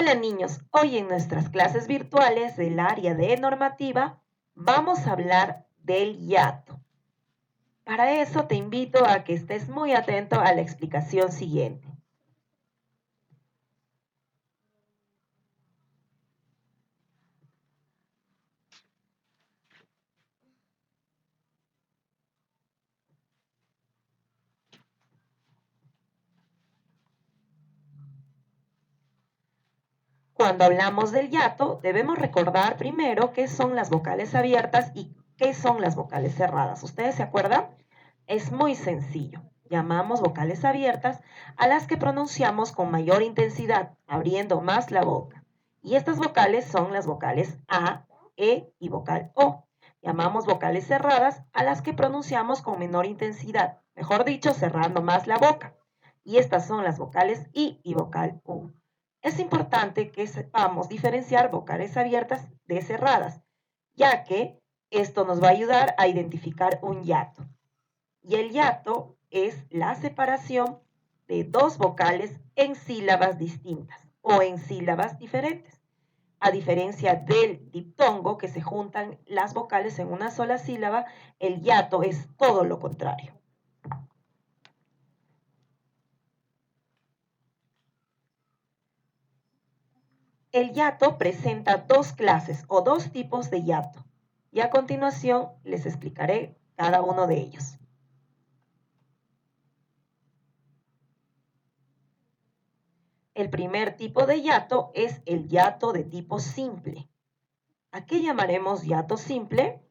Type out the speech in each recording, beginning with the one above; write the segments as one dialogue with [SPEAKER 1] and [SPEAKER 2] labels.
[SPEAKER 1] Hola niños, hoy en nuestras clases virtuales del área de normativa vamos a hablar del hiato. Para eso te invito a que estés muy atento a la explicación siguiente. Cuando hablamos del hiato, debemos recordar primero qué son las vocales abiertas y qué son las vocales cerradas. ¿Ustedes se acuerdan? Es muy sencillo. Llamamos vocales abiertas a las que pronunciamos con mayor intensidad, abriendo más la boca. Y estas vocales son las vocales A, E y vocal O. Llamamos vocales cerradas a las que pronunciamos con menor intensidad, mejor dicho, cerrando más la boca. Y estas son las vocales I y vocal U. Es importante que sepamos diferenciar vocales abiertas de cerradas, ya que esto nos va a ayudar a identificar un hiato. Y el hiato es la separación de dos vocales en sílabas distintas o en sílabas diferentes. A diferencia del diptongo, que se juntan las vocales en una sola sílaba, el hiato es todo lo contrario. El hiato presenta dos clases o dos tipos de hiato, y a continuación les explicaré cada uno de ellos. El primer tipo de hiato es el hiato de tipo simple. ¿A qué llamaremos hiato simple?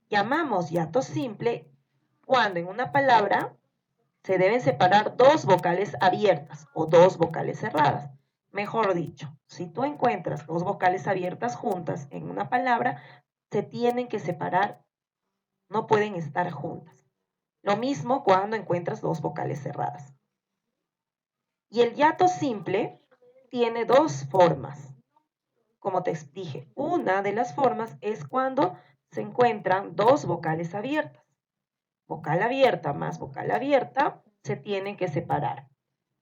[SPEAKER 1] Llamamos hiato simple cuando en una palabra se deben separar dos vocales abiertas o dos vocales cerradas. Mejor dicho, si tú encuentras dos vocales abiertas juntas en una palabra, se tienen que separar, no pueden estar juntas. Lo mismo cuando encuentras dos vocales cerradas. Y el hiato simple tiene dos formas. Como te dije, una de las formas es cuando se encuentran dos vocales abiertas. Vocal abierta más vocal abierta se tienen que separar.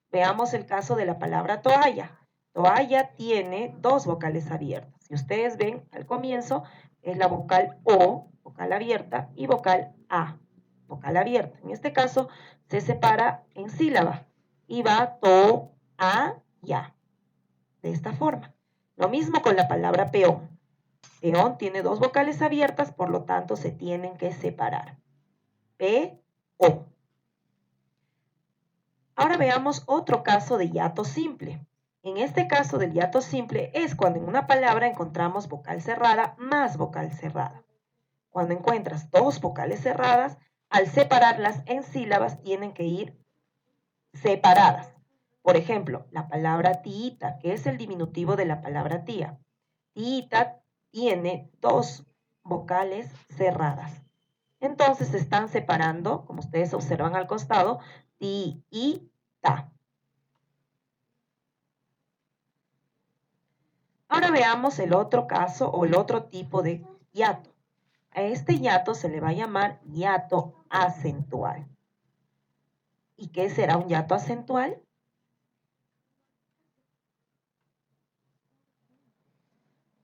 [SPEAKER 1] Veamos el caso de la palabra toalla. Toalla tiene dos vocales abiertas. Si ustedes ven al comienzo es la vocal O, vocal abierta, y vocal A, vocal abierta. En este caso se separa en sílaba y va to, a, ya. De esta forma. Lo mismo con la palabra peón. Peón tiene dos vocales abiertas, por lo tanto se tienen que separar. P, O. Ahora veamos otro caso de hiato simple. En este caso del hiato simple es cuando en una palabra encontramos vocal cerrada más vocal cerrada. Cuando encuentras dos vocales cerradas, al separarlas en sílabas tienen que ir separadas. Por ejemplo, la palabra tiita, que es el diminutivo de la palabra tía. Tiita tiene dos vocales cerradas. Entonces se están separando, como ustedes observan al costado, ti y ta. Ahora veamos el otro caso o el otro tipo de hiato. A este hiato se le va a llamar hiato acentual. ¿Y qué será un hiato acentual?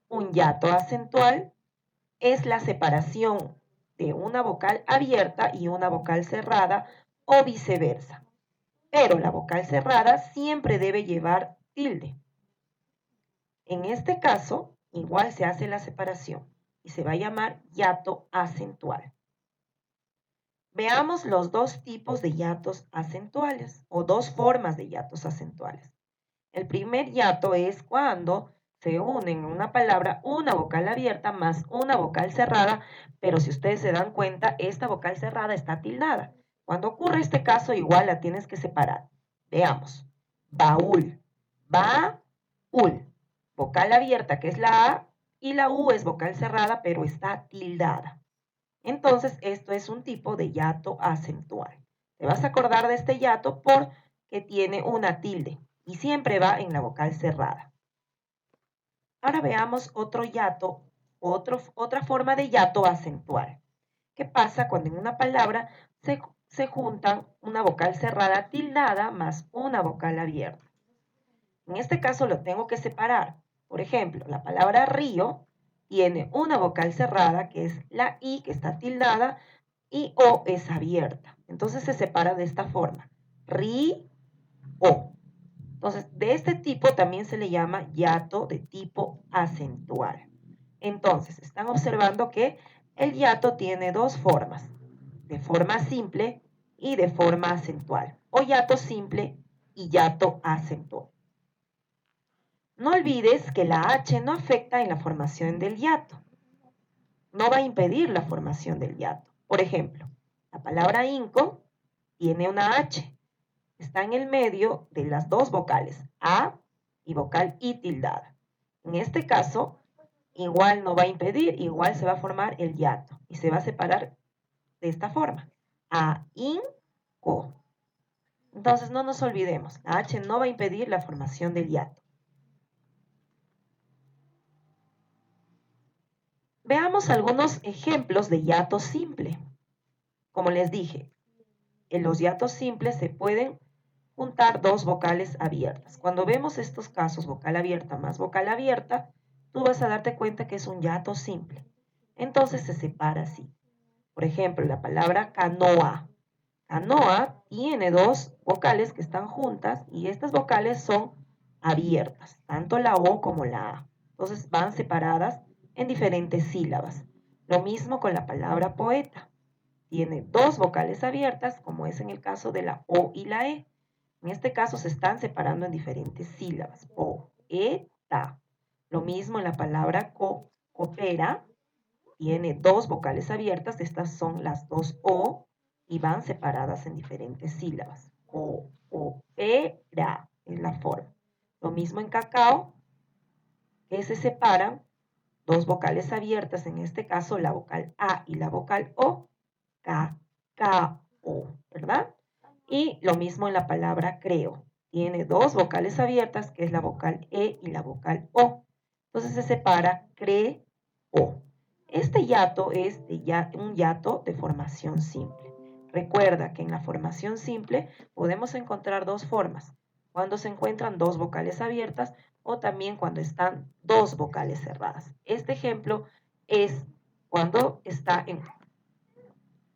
[SPEAKER 1] Un hiato acentual es la separación de una vocal abierta y una vocal cerrada o viceversa. Pero la vocal cerrada siempre debe llevar tilde. En este caso, igual se hace la separación y se va a llamar hiato acentual. Veamos los dos tipos de hiatos acentuales o dos formas de hiatos acentuales. El primer hiato es cuando se unen en una palabra una vocal abierta más una vocal cerrada, pero si ustedes se dan cuenta, esta vocal cerrada está tildada. Cuando ocurre este caso, igual la tienes que separar. Veamos. Baúl. Baúl. Vocal abierta, que es la A, y la U es vocal cerrada, pero está tildada. Entonces, esto es un tipo de hiato acentual. Te vas a acordar de este hiato porque tiene una tilde y siempre va en la vocal cerrada. Ahora veamos otro hiato, otra forma de hiato acentual. ¿Qué pasa cuando en una palabra se juntan una vocal cerrada tildada más una vocal abierta. En este caso lo tengo que separar. Por ejemplo, la palabra río tiene una vocal cerrada que es la I, que está tildada, y O es abierta. Entonces se separa de esta forma. Ri, O. Entonces, de este tipo también se le llama hiato de tipo acentual. Entonces, están observando que el hiato tiene dos formas, de forma simple y de forma acentual, o hiato simple y hiato acentual. No olvides que la H no afecta en la formación del hiato. No va a impedir la formación del hiato. Por ejemplo, la palabra inco tiene una H. Está en el medio de las dos vocales, A y vocal I tildada. En este caso, igual no va a impedir, igual se va a formar el hiato y se va a separar de esta forma. A, in, co. Entonces no nos olvidemos, la H no va a impedir la formación del hiato. Veamos algunos ejemplos de hiato simple. Como les dije, en los hiatos simples se pueden juntar dos vocales abiertas. Cuando vemos estos casos, vocal abierta más vocal abierta, tú vas a darte cuenta que es un hiato simple. Entonces se separa así. Por ejemplo, la palabra canoa. Canoa tiene dos vocales que están juntas y estas vocales son abiertas, tanto la O como la A. Entonces van separadas en diferentes sílabas. Lo mismo con la palabra poeta. Tiene dos vocales abiertas, como es en el caso de la O y la E. En este caso se están separando en diferentes sílabas. Poeta. Lo mismo en la palabra coopera. Tiene dos vocales abiertas, estas son las dos O y van separadas en diferentes sílabas. Coopera es la forma. Lo mismo en cacao, que se separan dos vocales abiertas, en este caso la vocal A y la vocal O, cacao, ¿verdad? Y lo mismo en la palabra creo. Tiene dos vocales abiertas, que es la vocal E y la vocal O. Entonces se separa creo. Este hiato es un hiato de formación simple. Recuerda que en la formación simple podemos encontrar dos formas. Cuando se encuentran dos vocales abiertas o también cuando están dos vocales cerradas. Este ejemplo es cuando está en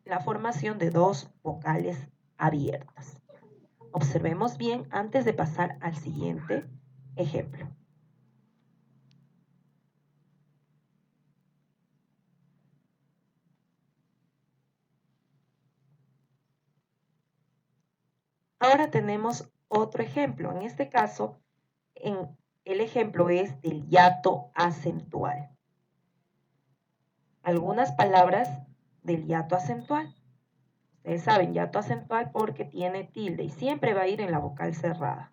[SPEAKER 1] la formación de dos vocales abiertas. Observemos bien antes de pasar al siguiente ejemplo. Ahora tenemos otro ejemplo. En este caso, el ejemplo es del hiato acentual. Algunas palabras del hiato acentual. Ustedes saben, hiato acentual porque tiene tilde y siempre va a ir en la vocal cerrada.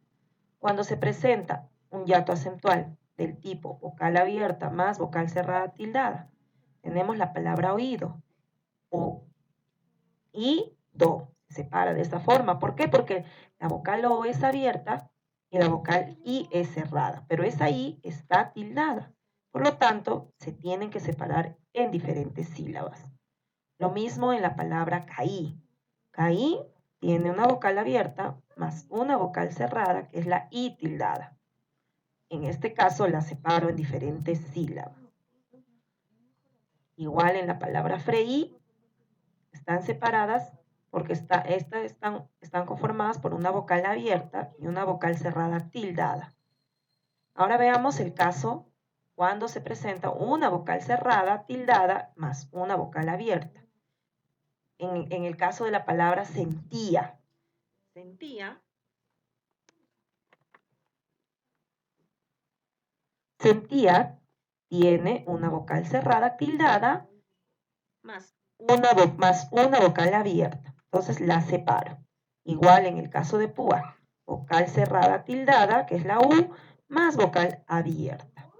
[SPEAKER 1] Cuando se presenta un hiato acentual del tipo vocal abierta más vocal cerrada tildada, tenemos la palabra oído. O, y, do. Se separa de esta forma. ¿Por qué? Porque la vocal O es abierta y la vocal I es cerrada, pero esa I está tildada. Por lo tanto, se tienen que separar en diferentes sílabas. Lo mismo en la palabra caí. Caí tiene una vocal abierta más una vocal cerrada, que es la I tildada. En este caso la separo en diferentes sílabas. Igual en la palabra freí, están separadas porque están conformadas por una vocal abierta y una vocal cerrada tildada. Ahora veamos el caso cuando se presenta una vocal cerrada tildada más una vocal abierta. En el caso de la palabra sentía. Sentía tiene una vocal cerrada tildada más una vocal abierta. Entonces la separo. Igual en el caso de púa, vocal cerrada tildada, que es la U, más vocal abierta.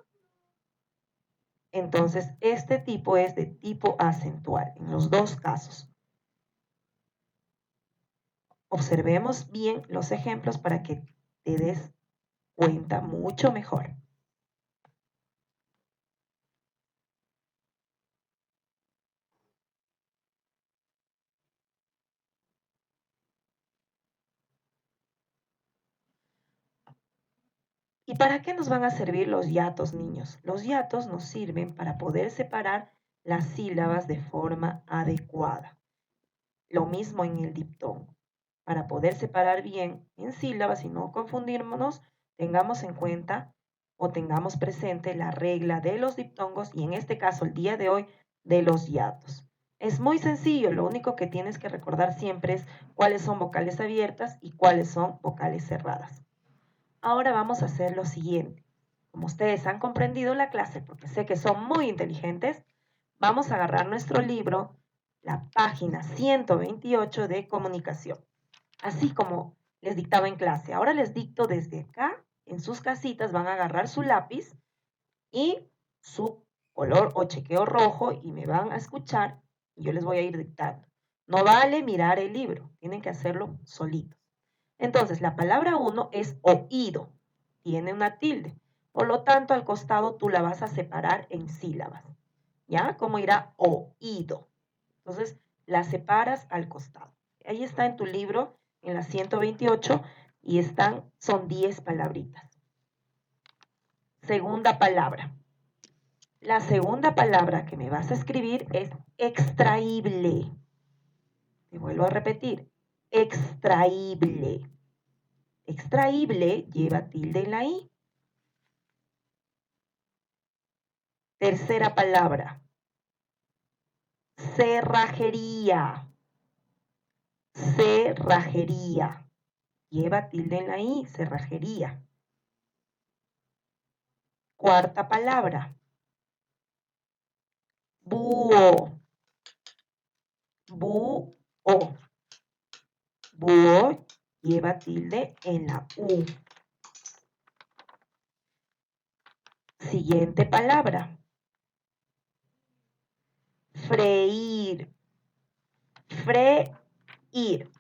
[SPEAKER 1] Entonces este tipo es de tipo acentual en los dos casos. Observemos bien los ejemplos para que te des cuenta mucho mejor. ¿Y para qué nos van a servir los hiatos, niños? Los hiatos nos sirven para poder separar las sílabas de forma adecuada. Lo mismo en el diptongo. Para poder separar bien en sílabas y no confundirnos, tengamos en cuenta o tengamos presente la regla de los diptongos y en este caso el día de hoy de los hiatos. Es muy sencillo, lo único que tienes que recordar siempre es cuáles son vocales abiertas y cuáles son vocales cerradas. Ahora vamos a hacer lo siguiente. Como ustedes han comprendido la clase, porque sé que son muy inteligentes, vamos a agarrar nuestro libro, la página 128 de comunicación, así como les dictaba en clase. Ahora les dicto desde acá, en sus casitas van a agarrar su lápiz y su color o chequeo rojo y me van a escuchar y yo les voy a ir dictando. No vale mirar el libro, tienen que hacerlo solitos. Entonces, la palabra 1 es oído, tiene una tilde. Por lo tanto, al costado tú la vas a separar en sílabas. ¿Ya? ¿Cómo irá oído? Entonces, la separas al costado. Ahí está en tu libro, en la 128, y son 10 palabritas. Segunda palabra. La segunda palabra que me vas a escribir es extraíble. Te vuelvo a repetir, extraíble. Extraíble lleva tilde en la I. Tercera palabra, cerrajería. Cerrajería. Lleva tilde en la I, cerrajería. Cuarta palabra, búho. Búho. Búho lleva tilde en la U. Siguiente palabra, freír. Freír.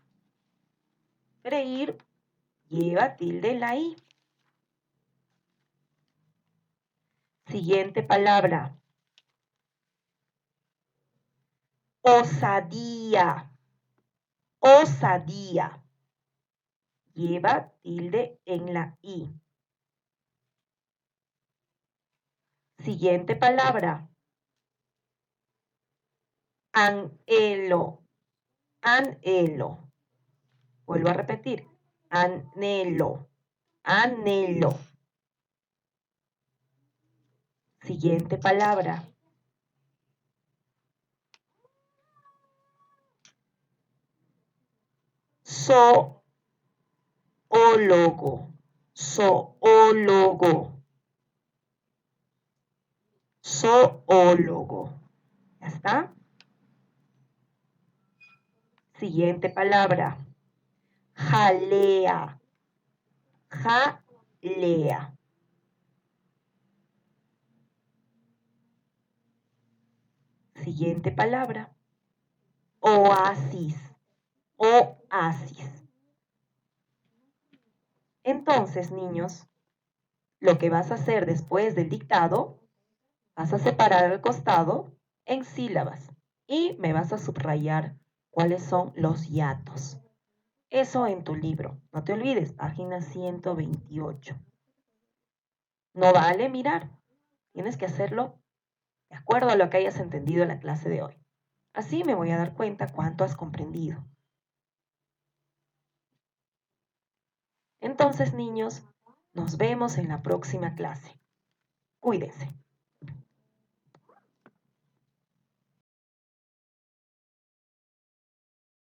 [SPEAKER 1] Freír lleva tilde en la I. Siguiente palabra, osadía. Osadía. Lleva tilde en la I. Siguiente palabra, anhelo. Anhelo. Vuelvo a repetir, anhelo. Anhelo. Siguiente palabra, zoólogo. Zoólogo. Zoólogo. ¿Ya está? Siguiente palabra, jalea. Jalea. Siguiente palabra, oasis. Oasis. Entonces, niños, lo que vas a hacer después del dictado, vas a separar al costado en sílabas y me vas a subrayar cuáles son los hiatos. Eso en tu libro. No te olvides, página 128. No vale mirar. Tienes que hacerlo de acuerdo a lo que hayas entendido en la clase de hoy. Así me voy a dar cuenta cuánto has comprendido. Entonces, niños, nos vemos en la próxima clase. Cuídense.